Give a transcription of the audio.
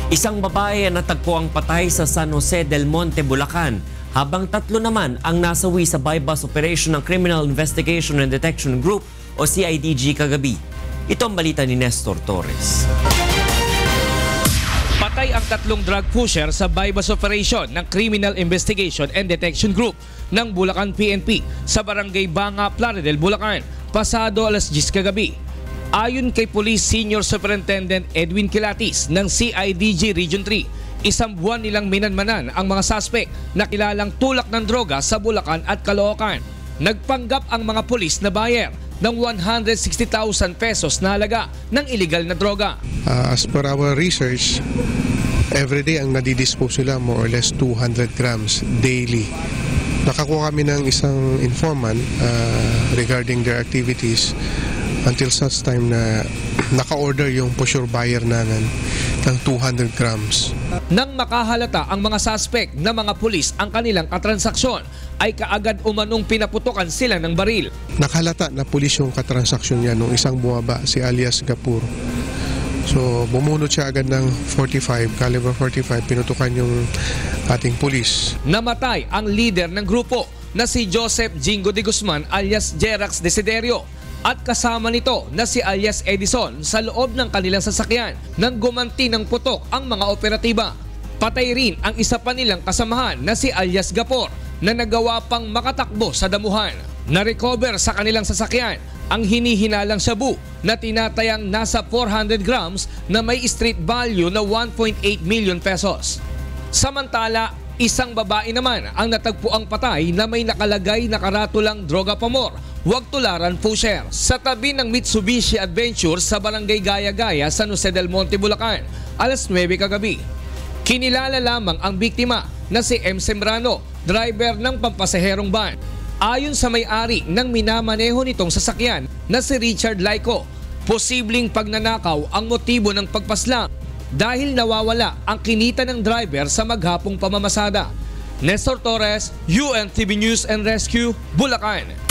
Isang babae ang natagpo ang patay sa San Jose del Monte, Bulacan, habang 3 naman ang nasawi sa bypass operation ng Criminal Investigation and Detection Group o CIDG kagabi. Ito ang balita ni Nestor Torres. Patay ang 3 drug pusher sa bypass operation ng Criminal Investigation and Detection Group ng Bulacan PNP sa Barangay Banga, Plaridel, Bulacan, pasado alas 10 kagabi. Ayon kay Police Senior Superintendent Edwin Kilatis ng CIDG Region 3, isang buwan nilang minanmanan ang mga suspect na kilalang tulak ng droga sa Bulacan at Caloocan. Nagpanggap ang mga pulis na buyer ng 160,000 pesos na halaga ng illegal na droga. As per our research, everyday ang nadidispose sila more or less 200 grams daily. Nakakuha kami ng isang informant regarding their activities until such time na naka-order yung pusher buyer namin ng 200 grams. Nang makahalata ang mga suspect na mga pulis ang kanilang katransaksyon, ay kaagad umanong pinaputokan sila ng baril. Nakahalata na pulis yung katransaksyon niya nung isang bumaba, si alias Gapur. So bumunot siya agad ng caliber 45, pinutukan yung ating pulis. Namatay ang leader ng grupo na si Joseph Jingo de Guzman alias Jerax Desiderio at kasama nito na si alias Edison sa loob ng kanilang sasakyan nang gumanti ng putok ang mga operatiba. Patay rin ang isa pa nilang kasamahan na si alias Gapor na nagawa pang makatakbo sa damuhan. Na-recover sa kanilang sasakyan ang hinihinalang shabu na tinatayang nasa 400 grams na may street value na 1.8 million pesos. Samantala, isang babae naman ang natagpuang patay na may nakalagay na karatulang droga pamor, huwag tularan pusher, sa tabi ng Mitsubishi Adventure sa Barangay Gaya-Gaya, San Jose del Monte, Bulacan, alas 9 kagabi. Kinilala lamang ang biktima na si M. Sembrano, driver ng pampasaherong van. Ayon sa may-ari ng minamaneho nitong sasakyan na si Richard Laico, posibleng pagnanakaw ang motibo ng pagpaslang dahil nawawala ang kinita ng driver sa maghapong pamamasada. Nestor Torres, UNTV News and Rescue, Bulacan.